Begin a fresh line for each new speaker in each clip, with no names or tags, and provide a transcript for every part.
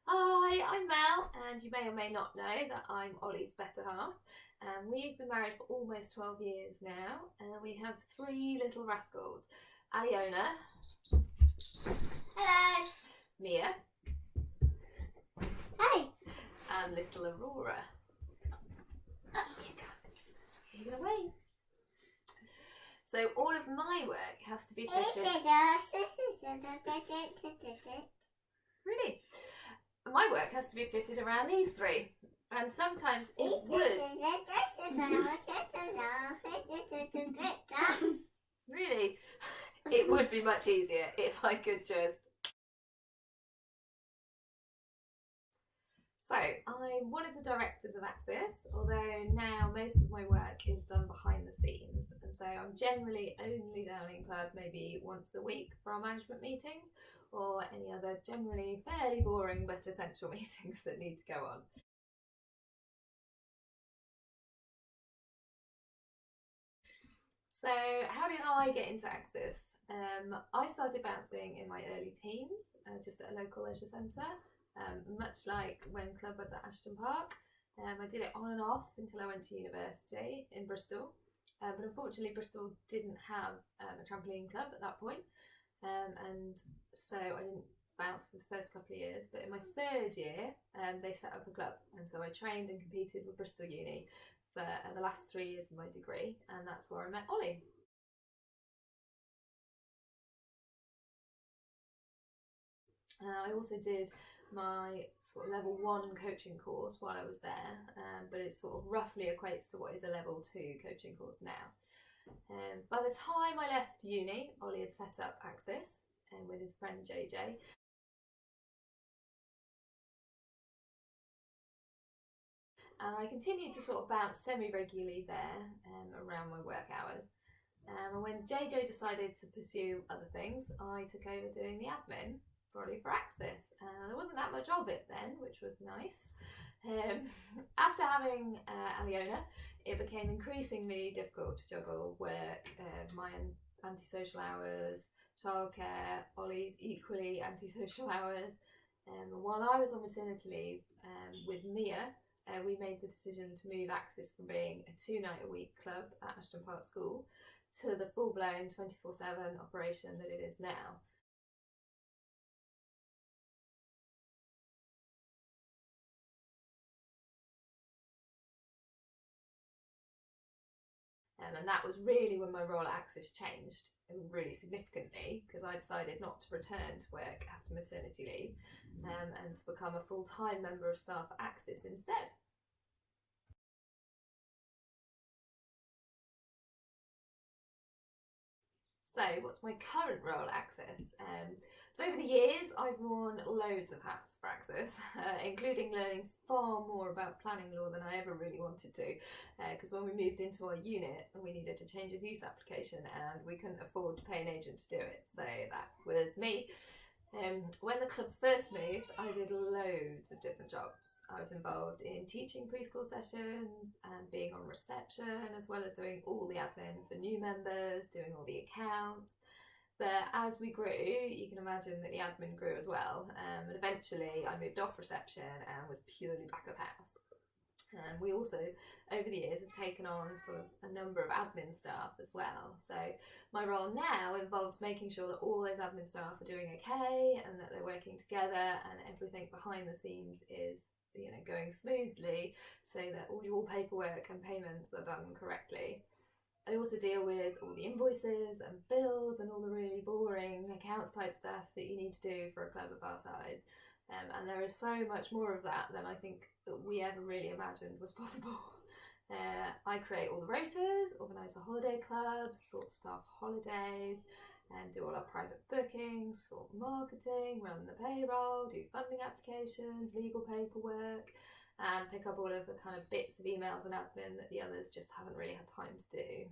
Hi, I'm Mel, and you may or may not know that I'm Ollie's better half. We've been married for almost 12 years now, and we have three little rascals: Aliona, hello, Mia, hey, and little Aurora. Take it away. So all of my work has to be fitted. Really? My work has to be fitted around these three, and sometimes it would. Really, it would be much easier if I could just. So I'm one of the directors of Axis, although now most of my work is done behind the scenes, and so I'm generally only down in club maybe once a week for our management meetings or any other generally fairly boring but essential meetings that need to go on. So how did I get into Axis? I started bouncing in my early teens, just at a local leisure centre, much like when club was at Ashton Park. I did it on and off until I went to university in Bristol, but unfortunately Bristol didn't have a trampoline club at that point, and so I didn't bounce for the first couple of years. But in my third year, they set up a club, and so I trained and competed with Bristol Uni for the last 3 years of my degree, and that's where I met Olly. I also did my sort of level 1 coaching course while I was there, but it sort of roughly equates to what is a level 2 coaching course now. By the time I left uni, Olly had set up Axis with his friend JJ. And I continued to sort of bounce semi-regularly there around my work hours. And when JJ decided to pursue other things, I took over doing the admin for Axis. There wasn't that much of it then, which was nice. After having Aliona, it became increasingly difficult to juggle work, my antisocial hours, childcare, Olly's equally antisocial hours. While I was on maternity leave with Mia, we made the decision to move Axis from being a 2-night-a-week club at Ashton Park School to the full-blown 24/7 operation that it is now. And that was really when my role at Axis changed really significantly, because I decided not to return to work after maternity leave and to become a full-time member of staff at Axis instead. So, what's my current role at Axis? So, over the years, I've worn loads of hats for Axis, including learning far more about planning law than I ever really wanted to. Because when we moved into our unit, we needed to change a use application and we couldn't afford to pay an agent to do it. So, that was me. When the club first moved, I did loads of different jobs. I was involved in teaching preschool sessions and being on reception, as well as doing all the admin for new members, doing all the accounts. But as we grew, you can imagine that the admin grew as well. And eventually, I moved off reception and was purely back of house. We also, over the years, have taken on sort of a number of admin staff as well. So my role now involves making sure that all those admin staff are doing okay and that they're working together and everything behind the scenes is going smoothly, so that all your paperwork and payments are done correctly. I also deal with all the invoices and bills and all the really boring accounts type stuff that you need to do for a club of our size. And there is so much more of that than I think that we ever really imagined was possible. I create all the rotas, organise the holiday clubs, sort staff holidays, and do all our private bookings, sort marketing, run the payroll, do funding applications, legal paperwork, and pick up all of the kind of bits of emails and admin that the others just haven't really had time to do.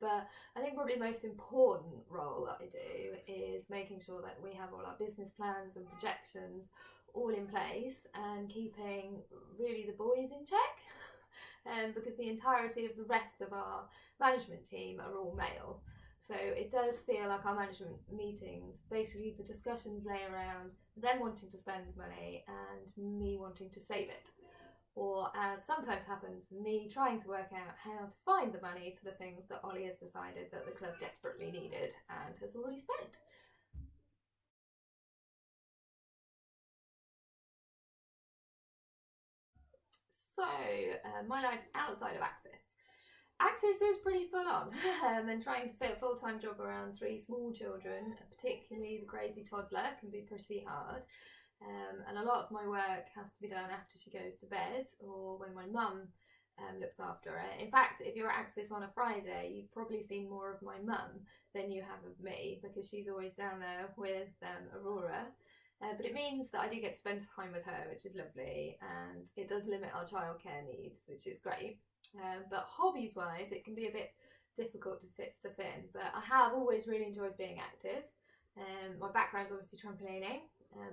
But I think probably the most important role that I do is making sure that we have all our business plans and projections all in place and keeping really the boys in check. Because the entirety of the rest of our management team are all male. So it does feel like our management meetings, basically the discussions lay around them wanting to spend money and me wanting to save it. Or, as sometimes happens, me trying to work out how to find the money for the things that Olly has decided that the club desperately needed and has already spent. So, my life outside of Access. Access is pretty full on, and trying to fit a full time job around three small children, particularly the crazy toddler, can be pretty hard. And a lot of my work has to be done after she goes to bed or when my mum looks after her. In fact, if you're at Access on a Friday, you've probably seen more of my mum than you have of me because she's always down there with Aurora. But it means that I do get to spend time with her, which is lovely, and it does limit our childcare needs, which is great. But hobbies wise, it can be a bit difficult to fit stuff in. But I have always really enjoyed being active. My background's obviously trampolining,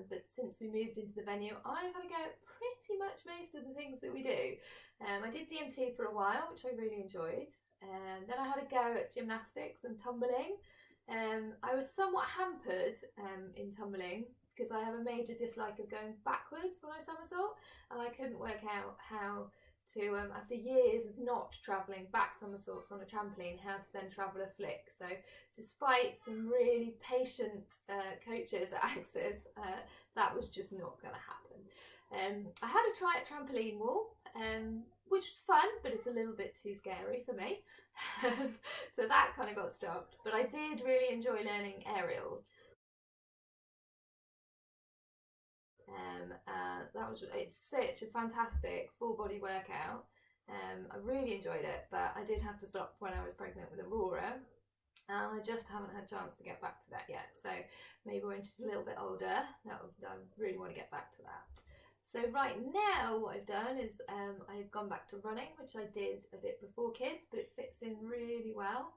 but since we moved into the venue, I've had a go at pretty much most of the things that we do. I did DMT for a while, which I really enjoyed. Then I had a go at gymnastics and tumbling. I was somewhat hampered in tumbling because I have a major dislike of going backwards when I somersault, and I couldn't work out how to, after years of not travelling back somersaults on a trampoline, how to then travel a flick. So despite some really patient coaches at Access, that was just not going to happen. I had a try at trampoline wall, which was fun, but it's a little bit too scary for me. So that kind of got stopped. But I did really enjoy learning aerials. It's such a fantastic full body workout. I really enjoyed it, but I did have to stop when I was pregnant with Aurora, and I just haven't had a chance to get back to that yet. So maybe when she's a little bit older, I really want to get back to that. So right now what I've done is I've gone back to running, which I did a bit before kids, but it fits in really well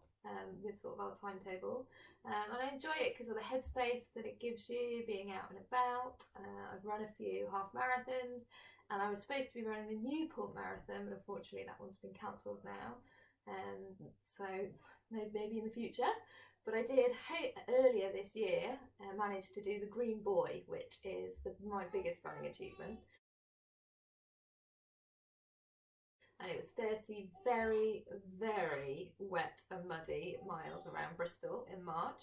with sort of our timetable. And I enjoy it because of the headspace that it gives you, being out and about. I've run a few half marathons, and I was supposed to be running the Newport Marathon, but unfortunately that one's been cancelled now. So maybe in the future. But I did earlier this year manage to do the Green Boy, which is my biggest running achievement. And it was 30 very, very wet and muddy miles around Bristol in March.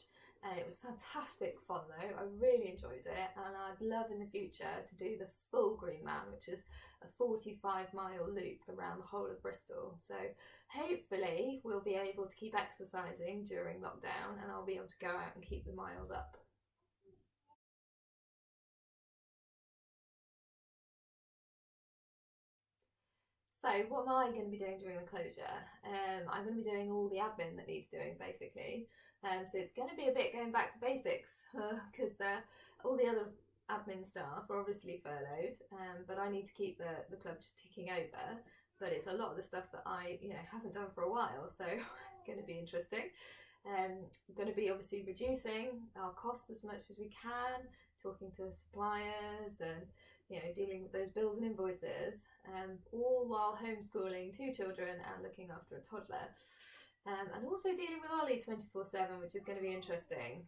It was fantastic fun though, I really enjoyed it, and I'd love in the future to do the full Green Man, which is a 45-mile loop around the whole of Bristol. So hopefully we'll be able to keep exercising during lockdown and I'll be able to go out and keep the miles up. So what am I going to be doing during the closure? I'm going to be doing all the admin that needs doing basically. So it's going to be a bit going back to basics because all the other admin staff are obviously furloughed, but I need to keep the club just ticking over. But it's a lot of the stuff that I haven't done for a while, so it's going to be interesting. I'm going to be obviously reducing our costs as much as we can, talking to suppliers and dealing with those bills and invoices, all while homeschooling two children and looking after a toddler. And also dealing with Olly 24/7, which is going to be interesting.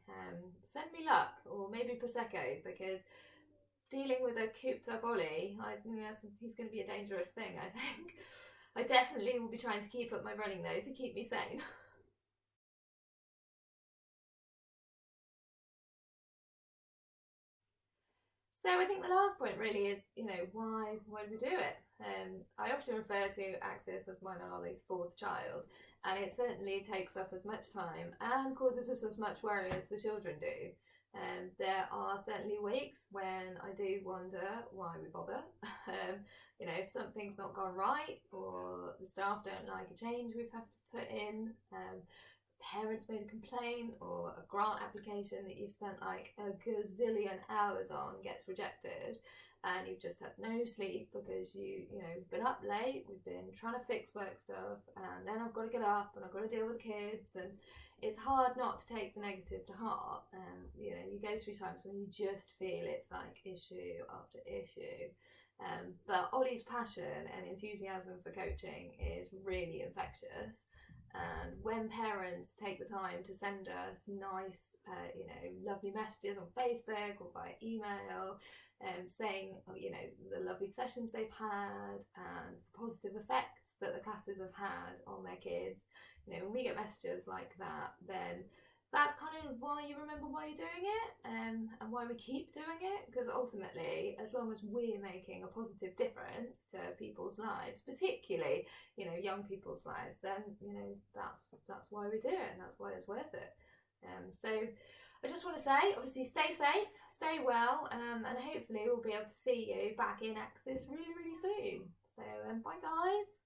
Send me luck, or maybe Prosecco, because dealing with a cooped up Olly, he's going to be a dangerous thing, I think. I definitely will be trying to keep up my running though to keep me sane. So I think the last point really is, why do we do it? I often refer to Access as mine and Olly's fourth child, and it certainly takes up as much time and causes us as much worry as the children do. There are certainly weeks when I do wonder why we bother. If something's not gone right or the staff don't like a change we've had to put in, parents made a complaint or a grant application that you've spent like a gazillion hours on gets rejected, and you've just had no sleep because you've been up late, we've been trying to fix work stuff, and then I've got to get up and I've got to deal with the kids, and it's hard not to take the negative to heart. And you go through times when you just feel it's like issue after issue. But Ollie's passion and enthusiasm for coaching is really infectious, And when parents take the time to send us nice, lovely messages on Facebook or by email, saying, the lovely sessions they've had and the positive effects that the classes have had on their kids, when we get messages like that, then that's kind of why you remember why you're doing it, and why we keep doing it, because ultimately, as long as we're making a positive difference to people's lives, particularly young people's lives, then that's why we do it, and that's why it's worth it. So I just want to say, obviously, stay safe, stay well, and hopefully we'll be able to see you back in Axis really, really soon. So bye guys.